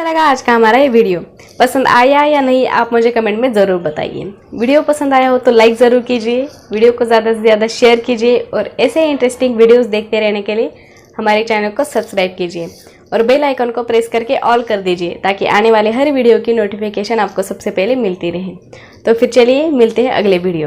लगा आज का हमारा ये वीडियो? पसंद आया या नहीं आप मुझे कमेंट में ज़रूर बताइए। वीडियो पसंद आया हो तो लाइक ज़रूर कीजिए, वीडियो को ज़्यादा से ज़्यादा शेयर कीजिए और ऐसे इंटरेस्टिंग वीडियोस देखते रहने के लिए हमारे चैनल को सब्सक्राइब कीजिए और बेल आइकन को प्रेस करके ऑल कर दीजिए ताकि आने वाले हर वीडियो की नोटिफिकेशन आपको सबसे पहले मिलती रहे। तो फिर चलिए मिलते हैं अगले वीडियो में।